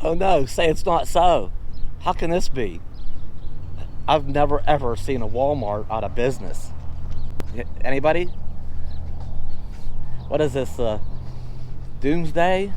Oh no, say it's not so. How can this be? I've never ever seen a Walmart out of business. Anybody? What is this, doomsday?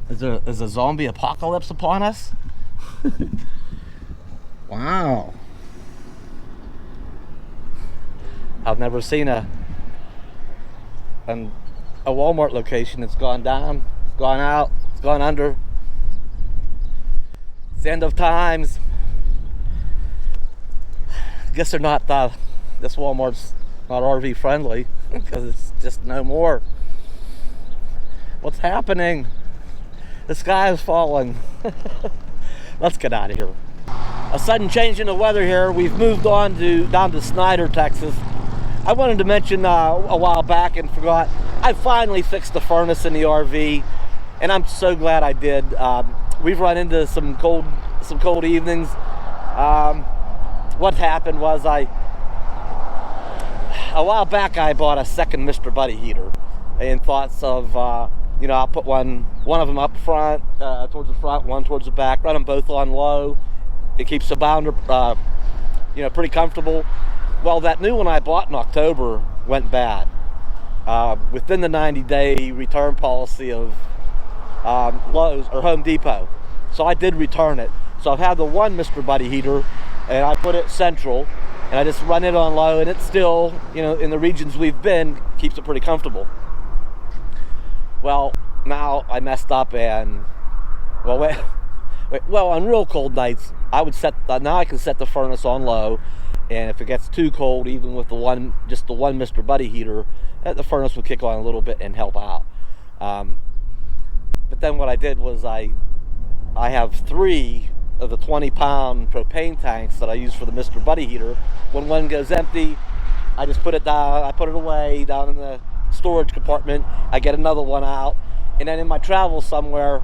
Is a zombie apocalypse upon us? Wow. I've never seen a Walmart location that's gone down, it's gone out, it's gone under. It's the end of times. I guess they're not, this Walmart's not RV friendly because it's just no more. What's happening? The sky is falling. Let's get out of here. A sudden change in the weather here. We've moved on down to Snyder, Texas. I wanted to mention a while back and forgot. I finally fixed the furnace in the RV, and I'm so glad I did. We've run into some cold evenings. What happened was a while back I bought a second Mr. Buddy heater in thoughts of I'll put one of them up front, towards the front, one towards the back, run them both on low. It keeps the bounder pretty comfortable. Well, that new one I bought in October went bad within the 90-day return policy of Lowe's or Home Depot. So I did return it. So I've had the one Mr. Buddy heater, and I put it central, and I just run it on low, and it still, in the regions we've been, keeps it pretty comfortable. Well, now I messed up, and on real cold nights, I would now I can set the furnace on low, and if it gets too cold, even with just the one Mr. Buddy heater, the furnace would kick on a little bit and help out. But then what I did was I have 3 of the 20-pound propane tanks that I use for the Mr. Buddy heater. When one goes empty, I just put it down. I put it away down in the storage compartment. I get another one out, and then in my travels somewhere,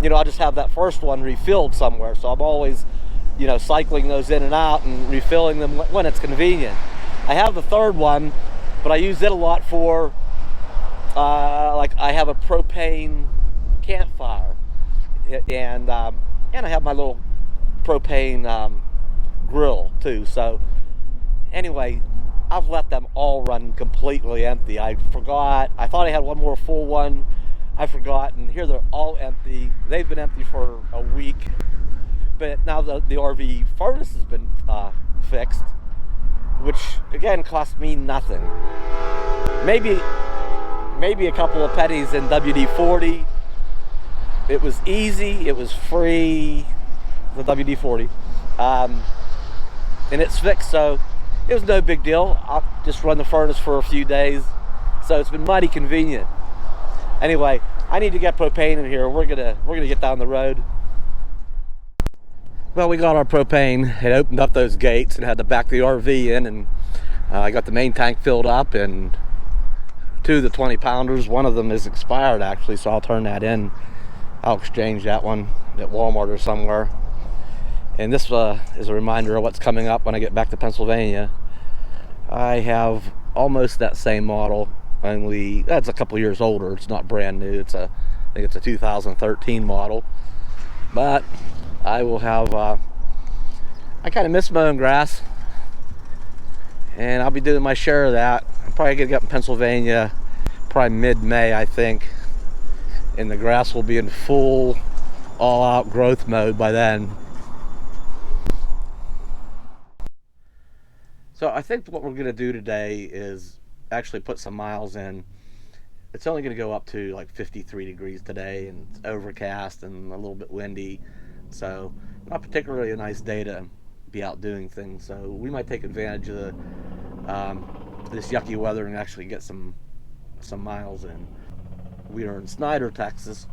I'll just have that first one refilled somewhere. So I'm always, cycling those in and out and refilling them when it's convenient. I have the third one, but I use it a lot for, I have a propane campfire, and I have my little propane grill too. So anyway, I've let them all run completely empty. I forgot. I thought I had one more full one. I forgot, and here they're all empty. They've been empty for a week. But now the RV furnace has been fixed, which again cost me nothing. Maybe a couple of pennies in WD-40. It was easy. It was free. The WD-40, and it's fixed, so it was no big deal. I'll just run the furnace for a few days, so it's been mighty convenient. Anyway, I need to get propane in here. We're gonna get down the road. Well, we got our propane. It opened up those gates and had to back the RV in, and I got the main tank filled up, and 2 of the 20-pounders. One of them is expired actually, so I'll turn that in. I'll exchange that one at Walmart or somewhere. And this is a reminder of what's coming up when I get back to Pennsylvania. I have almost that same model, only that's a couple years older. It's not brand new. I think it's a 2013 model. But I will have, I kind of miss mowing grass, and I'll be doing my share of that. I'm probably gonna get up in Pennsylvania probably mid-May, I think, and the grass will be in full all-out growth mode by then. So I think what we're going to do today is actually put some miles in. It's only going to go up to like 53 degrees today, and it's overcast and a little bit windy. So not particularly a nice day to be out doing things. So we might take advantage of this yucky weather and actually get some miles in. We are in Snyder, Texas.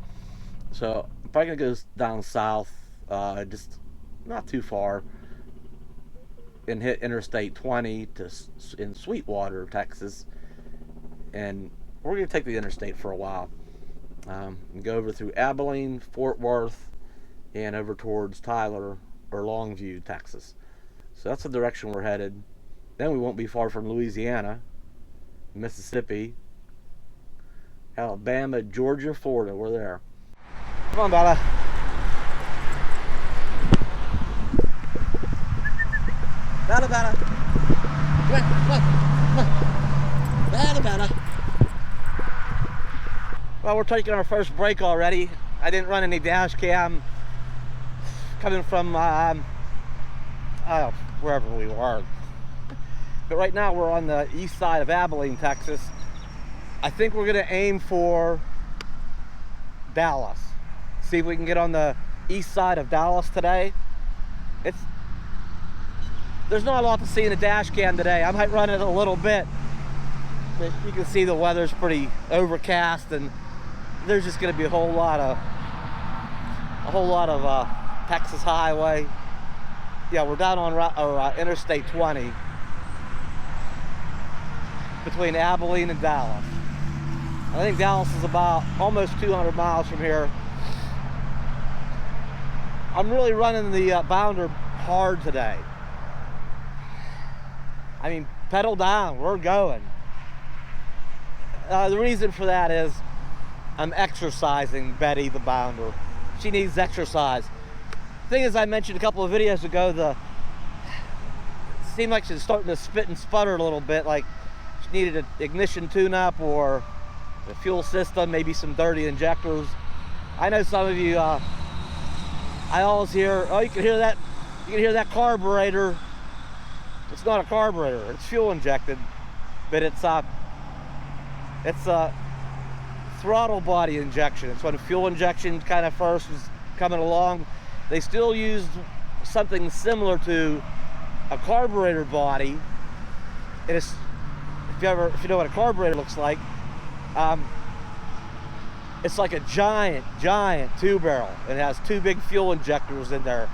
So I'm probably going to go down south, just not too far, and hit Interstate 20 in Sweetwater, Texas, and we're going to take the interstate for a while, and go over through Abilene, Fort Worth, and over towards Tyler or Longview, Texas. So that's the direction we're headed. Then we won't be far from Louisiana, Mississippi, Alabama, Georgia, Florida. We're there. Come on, Bella. Bella, Bella. Come on, come on, come on. Bella, Bella. Well, we're taking our first break already. I didn't run any dash cam coming from wherever we were. But right now we're on the east side of Abilene, Texas. I think we're gonna aim for Dallas. See if we can get on the east side of Dallas today. There's not a lot to see in the dash cam today. I might run it a little bit, but you can see the weather's pretty overcast, and there's just gonna be a whole lot of Texas highway. Yeah, we're down on Interstate 20 between Abilene and Dallas. I think Dallas is about almost 200 miles from here. I'm really running the bounder hard today. I mean, pedal down, we're going. The reason for that is I'm exercising Betty the bounder. She needs exercise. Thing is, I mentioned a couple of videos ago, it seemed like she's starting to spit and sputter a little bit, like she needed an ignition tune-up or the fuel system, maybe some dirty injectors. I know some of you, I always hear, oh, you can hear that carburetor. It's not a carburetor, it's fuel injected, but it's a throttle body injection. It's when fuel injection kind of first was coming along. They still used something similar to a carburetor body. It is, if you know what a carburetor looks like, it's like a giant two barrel. It has two big fuel injectors in there.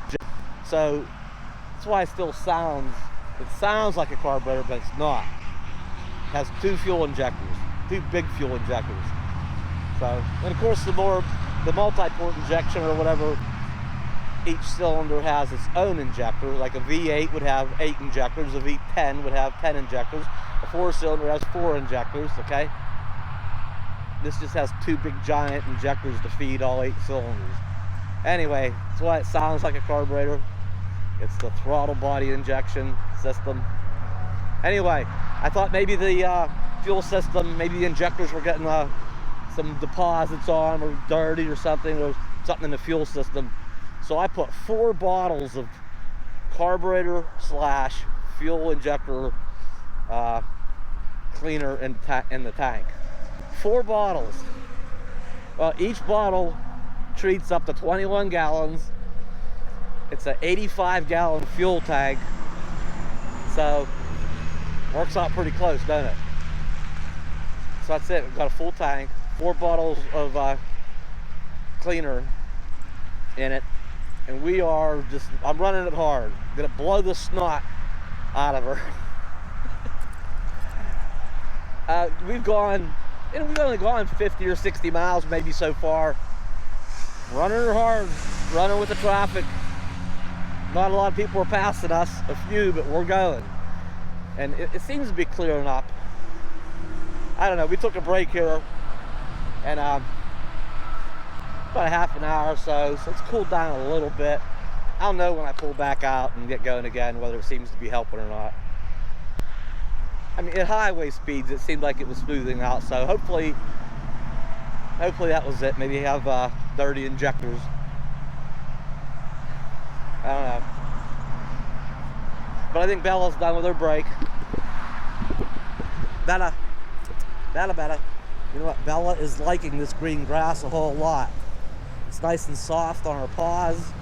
So that's why it sounds like a carburetor, but it's not. It has two fuel injectors, two big fuel injectors. So, and of course the multi-port injection or whatever, each cylinder has its own injector. Like a V8 would have 8 injectors, a V10 would have 10 injectors, a 4-cylinder has 4 injectors, okay? This just has 2 big giant injectors to feed all 8 cylinders. Anyway, that's why it sounds like a carburetor. It's the throttle body injection system. Anyway, I thought maybe the fuel system, maybe the injectors were getting some deposits on, or dirty or something in the fuel system. So I put 4 bottles of carburetor / fuel injector cleaner in the tank. 4 bottles. Well, each bottle treats up to 21 gallons. It's an 85-gallon fuel tank, so works out pretty close, doesn't it? So that's it. We've got a full tank, 4 bottles of cleaner in it, and I'm running it hard. I'm gonna blow the snot out of her. We've only gone 50 or 60 miles maybe so far. Running her hard, running with the traffic. Not a lot of people are passing us, a few, but we're going. And it seems to be clearing up. I don't know, we took a break here, and about a half an hour or so it's cooled down a little bit. I'll know when I pull back out and get going again whether it seems to be helping or not. I mean, at highway speeds, it seemed like it was smoothing out, so hopefully that was it. Maybe have dirty injectors. I don't know. But I think Bella's done with her break. Bella. You know what? Bella is liking this green grass a whole lot. It's nice and soft on her paws.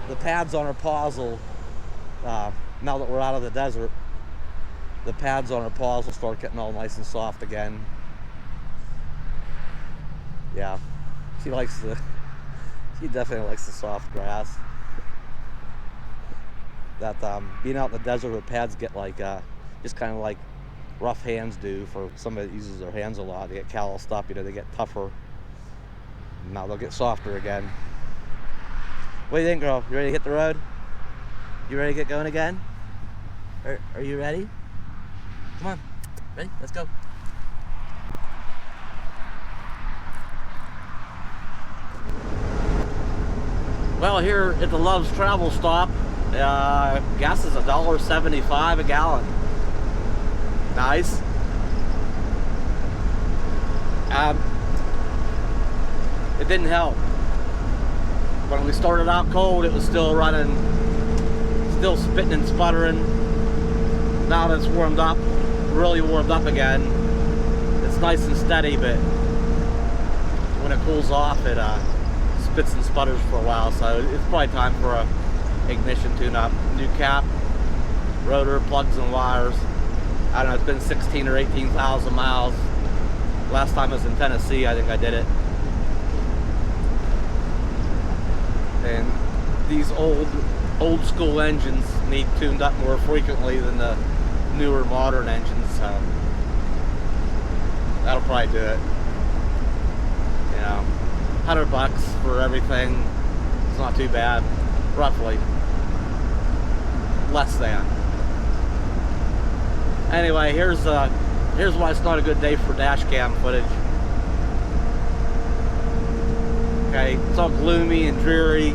The pads on her paws will, now that we're out of the desert, the pads on her paws will start getting all nice and soft again. Yeah, she definitely likes the soft grass. That being out in the desert, her pads get like just kind of like rough hands do for somebody that uses their hands a lot. They get calloused up, they get tougher. Now they'll get softer again. What do you think, girl? You ready to hit the road? You ready to get going again? Are you ready? Come on, ready? Let's go. Well, here at the Love's Travel Stop, gas is $1.75 a gallon. Nice. It didn't help. When we started out cold, it was still running, still spitting and sputtering. Now that it's warmed up, really warmed up again, it's nice and steady, but when it cools off, it spits and sputters for a while, so it's probably time for a ignition tune-up. New cap, rotor, plugs and wires. I don't know, it's been 16 or 18,000 miles. Last time I was in Tennessee, I think I did it. And these old school engines need tuned up more frequently than the newer modern engines, so that'll probably do it. You know, $100 for everything. It's not too bad, roughly. Less than. Anyway, here's why it's not a good day for dash cam footage. Okay, it's all gloomy and dreary.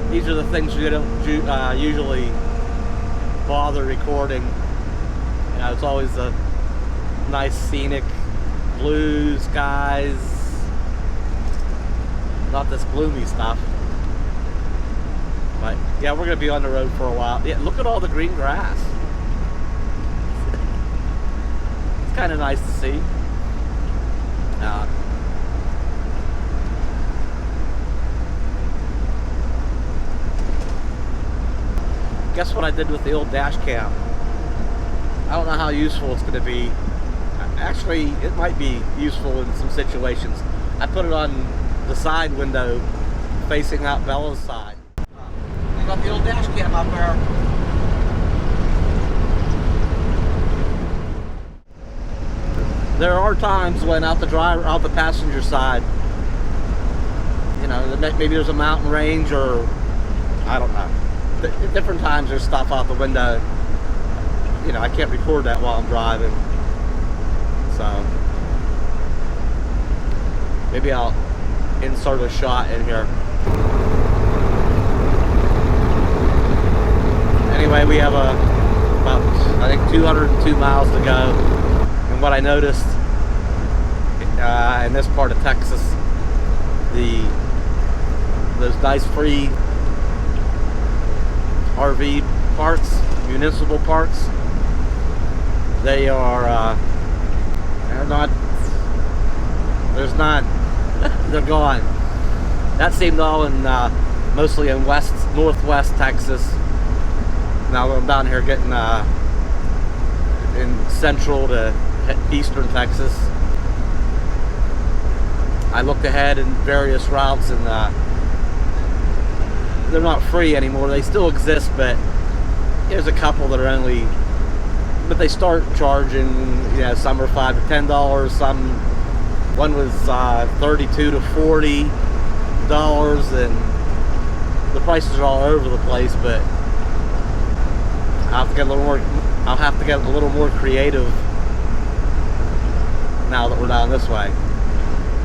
These are the things you don't usually bother recording. You know, it's always a nice scenic blue skies, not this gloomy stuff. But yeah, we're gonna be on the road for a while. Yeah, look at all the green grass. It's kind of nice to see. Guess what I did with the old dash cam? I don't know how useful it's going to be. Actually, it might be useful in some situations. I put it on the side window facing out Bella's side. I got the old dash cam up there. There are times when out the passenger side, you know, maybe there's a mountain range, or I don't know. At different times there's stuff out the window. You know, I can't record that while I'm driving. So maybe I'll insert a shot in here. Anyway, we have about, I think, 202 miles to go. And what I noticed in this part of Texas, those nice free RV parts, municipal parts, they are they're not, there's none. They're gone. That seemed all in mostly in northwest Texas. Now I'm down here getting in central to eastern Texas. I looked ahead in various routes, and they're not free anymore. They still exist, but there's a couple that are only, but they start charging, you know, some are $5 to $10, one was $32 to $40, and the prices are all over the place. But I'll have to get a little more creative now that we're down this way.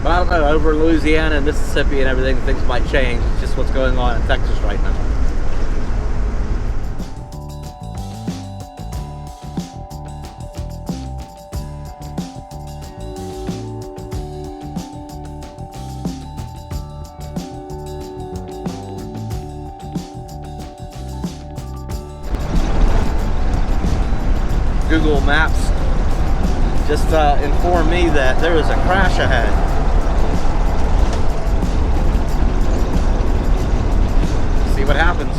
But I don't know, over in Louisiana and Mississippi and everything, things might change. It's just what's going on in Texas right now. Google Maps just informed me that there is a crash ahead. See what happens.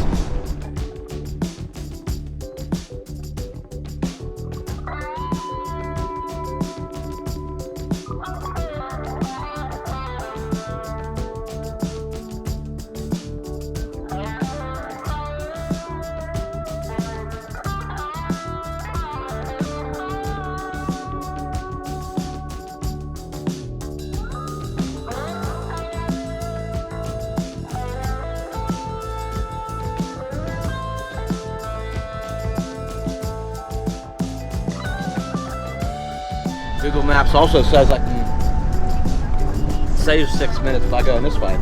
Google Maps also says I can save 6 minutes by going this way.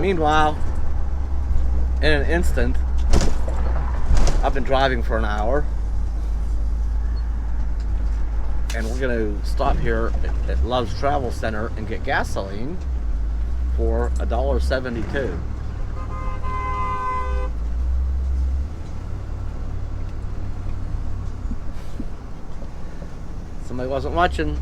Meanwhile, in an instant, I've been driving for an hour, and we're going to stop here at Love's Travel Center and get gasoline for $1.72. Somebody wasn't watching.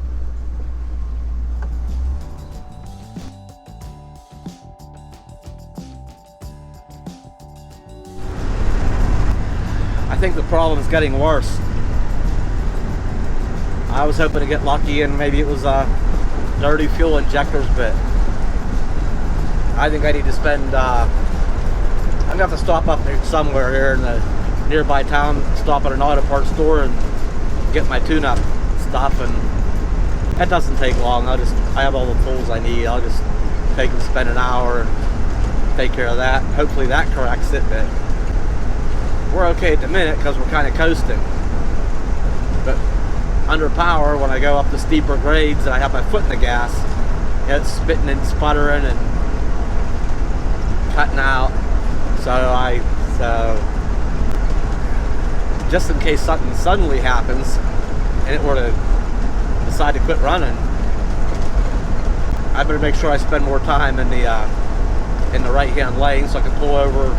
I think the problem is getting worse. I was hoping to get lucky and maybe it was dirty fuel injectors, but I think I need to spend, I'm going to have to stop up somewhere here in the nearby town, stop at an auto parts store and get my tune-up stuff, and that doesn't take long. I have all the tools I need. I'll just take and spend an hour and take care of that. Hopefully that corrects it, but we're okay at the minute because we're kind of coasting. But under power, when I go up the steeper grades and I have my foot in the gas, it's spitting and sputtering and cutting out. So just in case something suddenly happens and it were to decide to quit running, I better make sure I spend more time in the right-hand lane so I can pull over,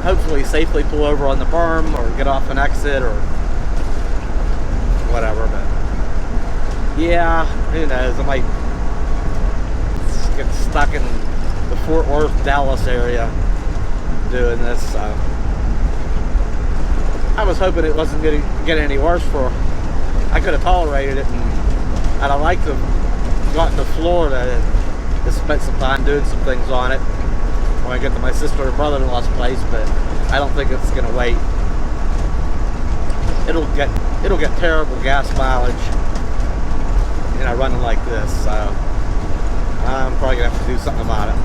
hopefully safely pull over on the berm or get off an exit or whatever. But yeah, who knows, I might get stuck in the Fort Worth, Dallas area doing this. So I was hoping it wasn't going to get any worse. I could have tolerated it, and I'd like to have gotten to Florida and spent some time doing some things on it when I get to my sister and brother-in-law's place, but I don't think it's going to wait. It'll get terrible gas mileage, running like this, so I'm probably going to have to do something about it.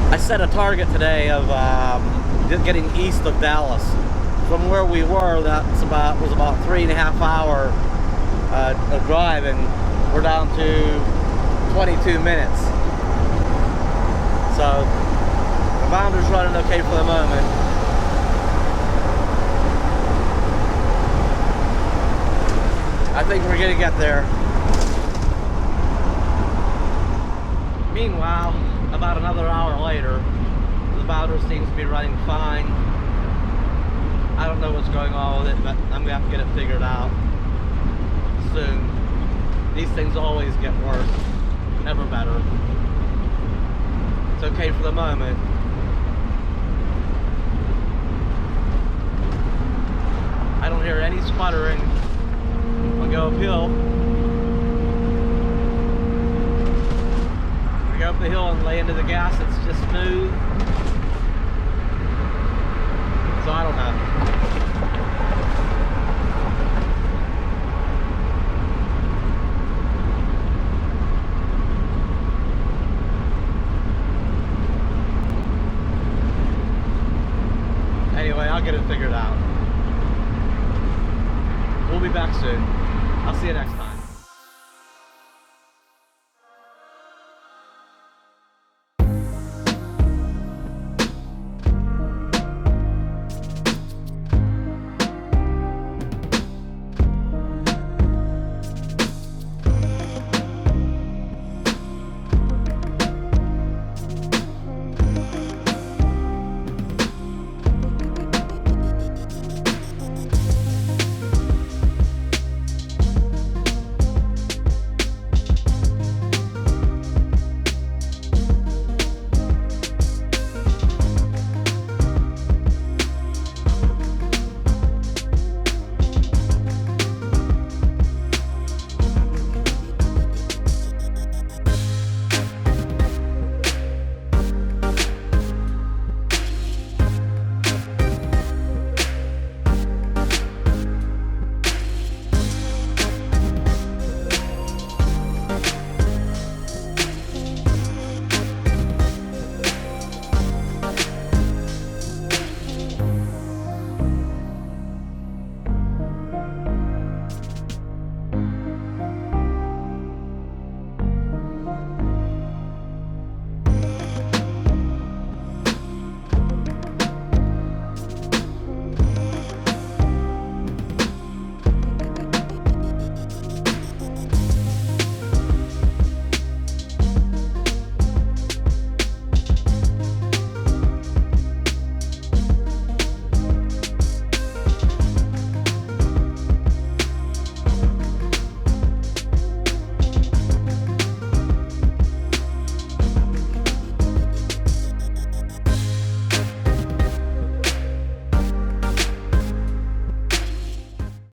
I set a target today of getting east of Dallas. From where we were, was about 3.5 hour of driving. We're down to 22 minutes. So the bounder's running okay for the moment. I think we're gonna get there. Meanwhile, about another hour later, the bounder seems to be running fine. I don't know what's going on with it, but I'm gonna have to get it figured out soon. These things always get worse, never better. It's okay for the moment. I don't hear any sputtering. I'll go uphill. I go up the hill and lay into the gas, it's just smooth. So I don't know. Anyway, I'll get it figured out. We'll be back soon. I'll see you next time.